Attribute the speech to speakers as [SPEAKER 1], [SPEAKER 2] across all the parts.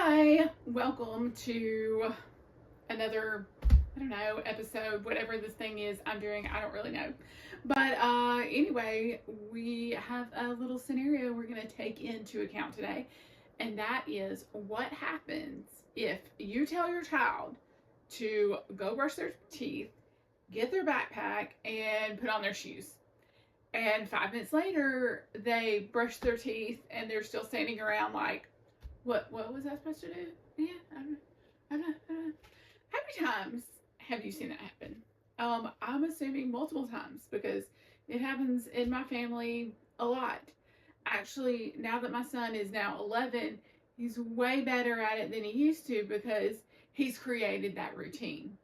[SPEAKER 1] Hi, welcome to another, episode, whatever this thing is I'm doing. I don't really know. But anyway, we have a little scenario we're going to take into account today, and that is what happens if you tell your child to go brush their teeth, get their backpack, and put on their shoes. And 5 minutes later, they brush their teeth and they're still standing around like, what was I supposed to do? Yeah, I don't know. How many times have you seen that happen? I'm assuming multiple times because it happens in my family a lot. Actually, now that my son is now 11, he's way better at it than he used to because he's created that routine.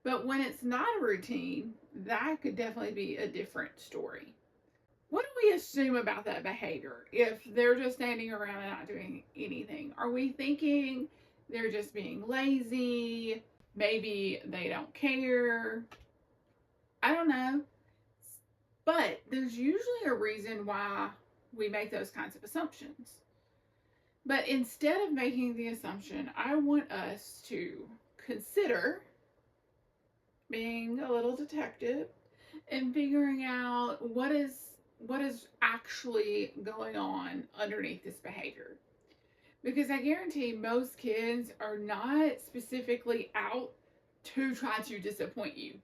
[SPEAKER 1] But when it's not a routine, that could definitely be a different story. What do we assume about that behavior if they're just standing around and not doing anything? Are we thinking they're just being lazy? Maybe they don't care? I don't know. But there's usually a reason why we make those kinds of assumptions. But instead of making the assumption, I want us to consider being a little detective and figuring out what is actually going on underneath this behavior. Because I guarantee most kids are not specifically out to try to disappoint you,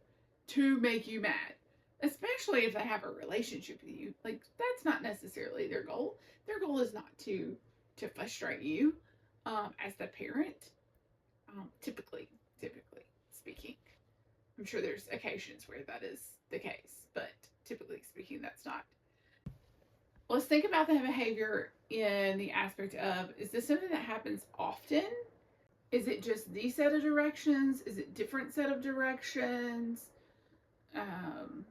[SPEAKER 1] to make you mad, especially if they have a relationship with you. Like, that's not necessarily their goal. Their goal is not to frustrate you as the parent, typically speaking. I'm sure there's occasions where that is the case, but typically speaking, that's not. Let's think about that behavior in the aspect of, is this something that happens often? Is it just these set of directions? Is it different set of directions? Are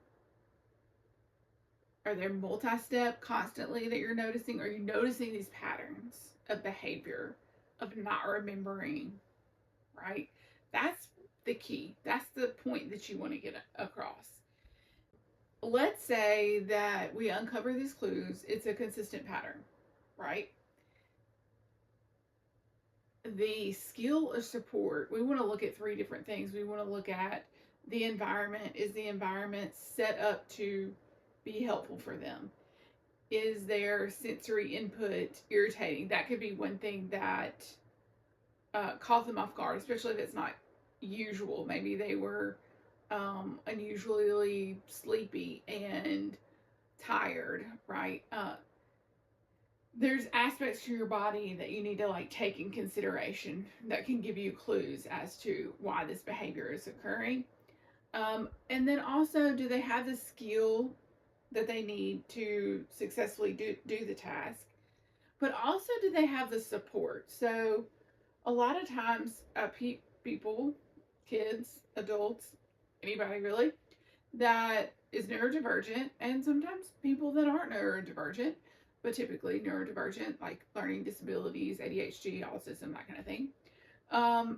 [SPEAKER 1] there multi-step constantly that you're noticing? Are you noticing these patterns of behavior, of not remembering, right? That's the key. That's the point that you want to get across. Let's say that we uncover these clues. It's a consistent pattern, right? The skill of support, we want to look at three different things. We want to look at the environment. Is the environment set up to be helpful for them? Is their sensory input irritating? That could be one thing that caught them off guard, especially if it's not usual. Maybe they were unusually sleepy and tired, right? There's aspects to your body that you need to take in consideration that can give you clues as to why this behavior is occurring. And then also, do they have the skill that they need to successfully do the task? But also, do they have the support? So a lot of times, people, kids, adults, anybody really, that is neurodivergent, and sometimes people that aren't neurodivergent, but typically neurodivergent, like learning disabilities, ADHD, autism, that kind of thing,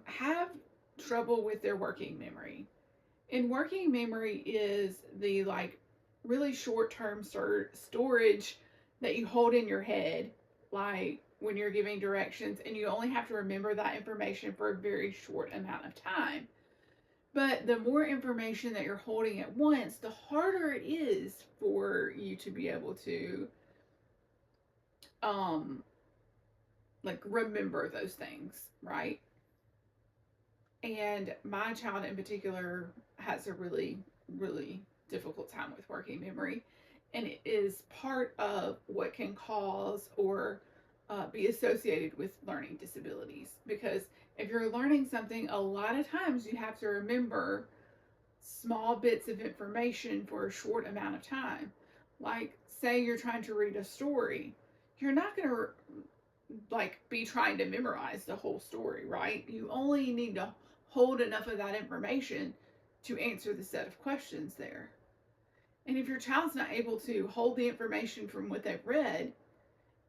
[SPEAKER 1] have trouble with their working memory. And working memory is the really short-term storage that you hold in your head, like when you're giving directions, and you only have to remember that information for a very short amount of time. But the more information that you're holding at once, the harder it is for you to be able to remember those things, right? And my child in particular has a really, really difficult time with working memory. And it is part of what can cause or be associated with learning disabilities. Because if you're learning something, a lot of times you have to remember small bits of information for a short amount of time. Like, say you're trying to read a story, you're not going to be trying to memorize the whole story, right? You only need to hold enough of that information to answer the set of questions there. And if your child's not able to hold the information from what they've read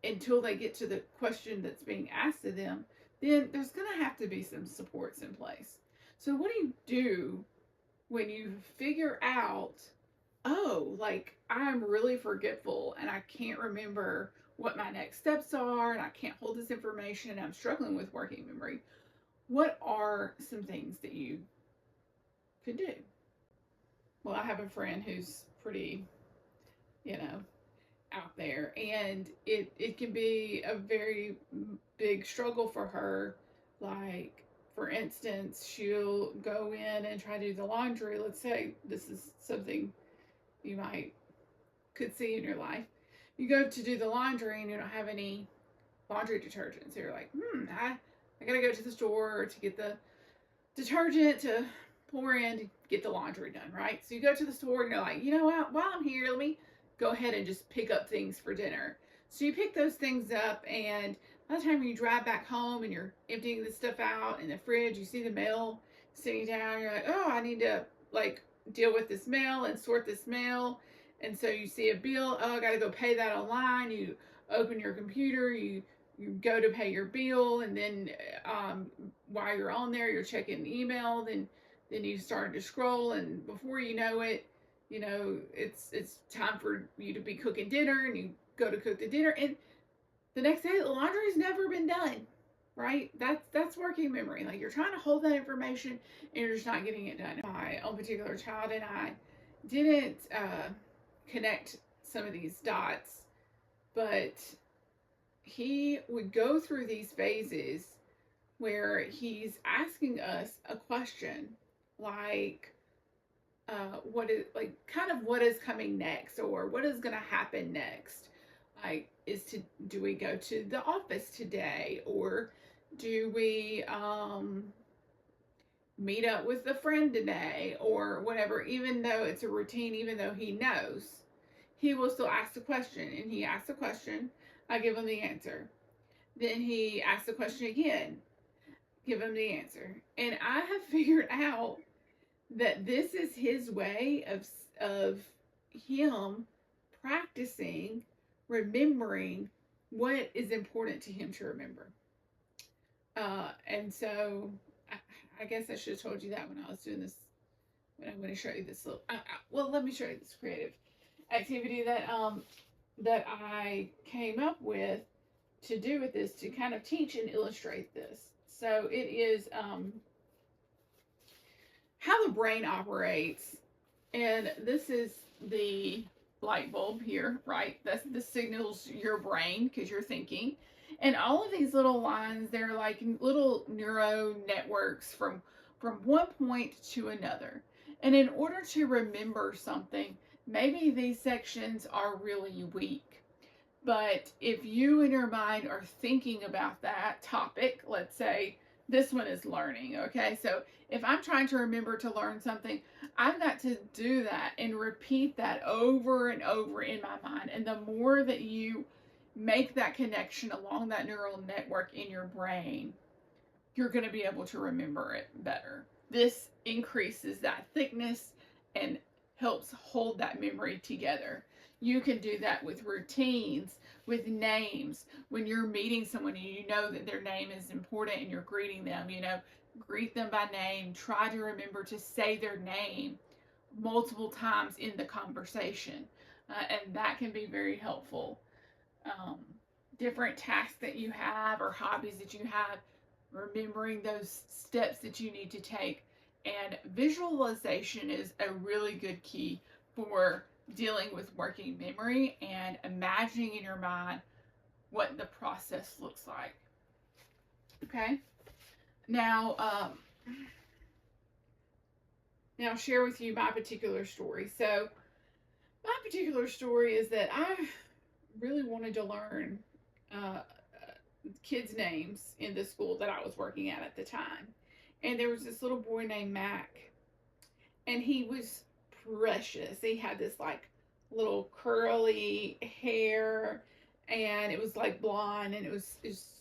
[SPEAKER 1] until they get to the question that's being asked of them, then there's going to have to be some supports in place. So what do you do when you figure out, oh, I'm really forgetful and I can't remember what my next steps are, and I can't hold this information, and I'm struggling with working memory. What are some things that you could do? Well, I have a friend who's pretty, you know, out there, and it can be a very big struggle for her. Like, for instance, she'll go in and try to do the laundry. Let's say this is something you might could see in your life. You go to do the laundry and you don't have any laundry detergent, so you're like, I gotta go to the store to get the detergent to pour in to get the laundry done, right? So you go to the store and you're like, you know what, while I'm here, let me go ahead and just pick up things for dinner. So you pick those things up, and by the time you drive back home and you're emptying the stuff out in the fridge, you see the mail sitting down, you're like, oh, I need to like deal with this mail and sort this mail. And so you see a bill, oh, I gotta go pay that online. You open your computer, you go to pay your bill, and then while you're on there, you're checking email, then you start to scroll, and before you know it, it's time for you to be cooking dinner, and you go to cook the dinner, and the next day the laundry's never been done, right? That's working memory. Like, you're trying to hold that information and you're just not getting it done. My own particular child and I didn't connect some of these dots, but he would go through these phases where he's asking us a question like, what is, like, kind of what is coming next, or what is going to happen next? Like, do we go to the office today, or do we meet up with a friend today, or whatever? Even though it's a routine, even though he knows, he will still ask the question, and he asks the question, I give him the answer. Then he asks the question again, give him the answer. And I have figured out that this is his way of him practicing remembering what is important to him to remember. And so I guess I should have told you that when I was doing this, when I'm going to show you this little, well, let me show you this creative activity that I came up with to do with this, to kind of teach and illustrate this. So it is how the brain operates, and this is the light bulb here, right? This signals your brain because you're thinking, and all of these little lines, they're like little neural networks from one point to another. And in order to remember something, maybe these sections are really weak. But if you in your mind are thinking about that topic, let's say this one is learning, okay? So if I'm trying to remember to learn something, I've got to do that and repeat that over and over in my mind. And the more that you make that connection along that neural network in your brain, you're going to be able to remember it better. This increases that thickness and helps hold that memory together. You can do that with routines, with names. When you're meeting someone and you know that their name is important and you're greeting them, greet them by name. Try to remember to say their name multiple times in the conversation. And that can be very helpful. Different tasks that you have or hobbies that you have, remembering those steps that you need to take. And visualization is a really good key for dealing with working memory and imagining in your mind what the process looks like. Okay? Now I'll share with you my particular story. So my particular story is that I really wanted to learn kids' names in the school that I was working at the time. And there was this little boy named Mac, and he was precious. He had this like little curly hair, and it was like blonde, and it was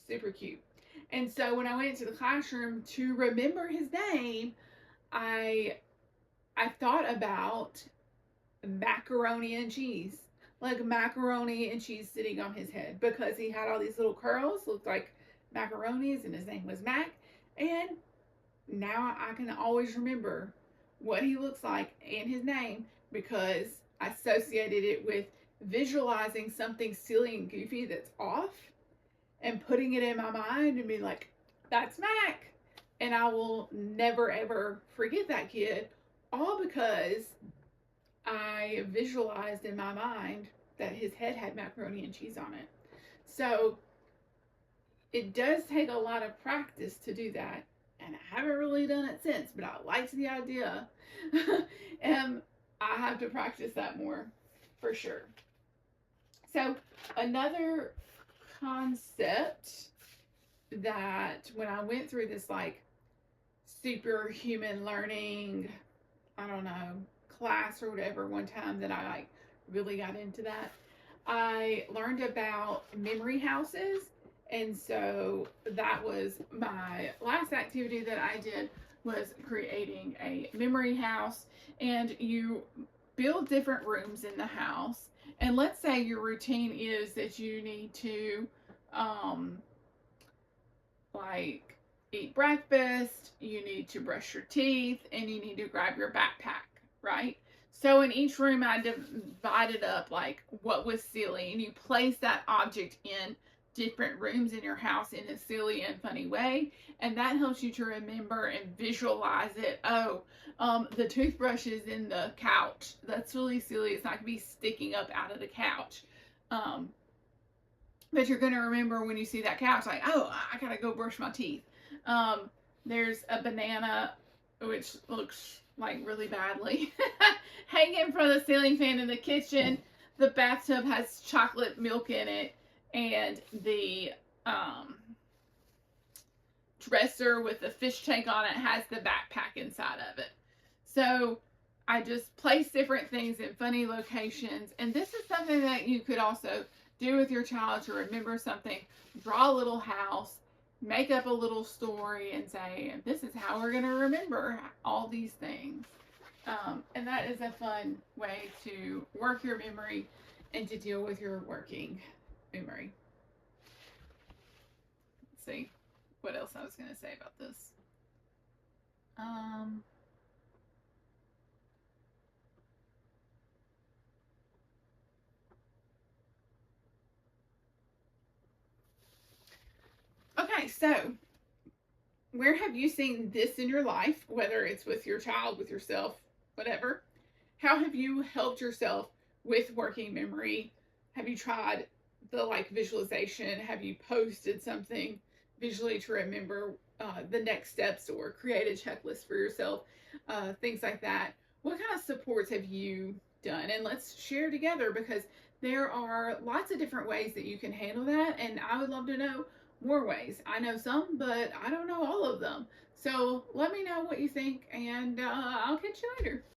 [SPEAKER 1] super cute. And so when I went into the classroom to remember his name, I thought about macaroni and cheese. Like macaroni and cheese sitting on his head, because he had all these little curls, looked like macaronis, and his name was Mac. And now I can always remember what he looks like and his name, because I associated it with visualizing something silly and goofy that's off and putting it in my mind and be like, that's Mac. And I will never ever forget that kid, all because I visualized in my mind that his head had macaroni and cheese on it. So it does take a lot of practice to do that. And I haven't really done it since, but I liked the idea. And I have to practice that more for sure. So, another concept that when I went through this like superhuman learning, I don't know, class or whatever one time that I like really got into that, I learned about memory houses. And so that was my last activity that I did, was creating a memory house. And you build different rooms in the house. And let's say your routine is that you need to like eat breakfast, you need to brush your teeth, and you need to grab your backpack, right? So in each room, I divided up like what was silly, and you place that object in different rooms in your house in a silly and funny way, and that helps you to remember and visualize it. Oh, the toothbrush is in the couch. That's really silly. It's not going to be sticking up out of the couch. But you're going to remember when you see that couch, like, oh, I got to go brush my teeth. There's a banana, which looks like really badly, hanging from the ceiling fan in the kitchen. The bathtub has chocolate milk in it, and the dresser with the fish tank on it has the backpack inside of it. So I just place different things in funny locations, and this is something that you could also do with your child to remember something. Draw a little house, make up a little story, and say, this is how we're going to remember all these things. And that is a fun way to work your memory and to deal with your working memory. Let's see what else I was going to say about this. Okay, so where have you seen this in your life, whether it's with your child, with yourself, whatever? How have you helped yourself with working memory? Have you tried the like visualization? Have you posted something visually to remember the next steps, or create a checklist for yourself? Things like that. What kind of supports have you done? And let's share together, because there are lots of different ways that you can handle that, and I would love to know more ways. I know some, but I don't know all of them. So let me know what you think, and I'll catch you later.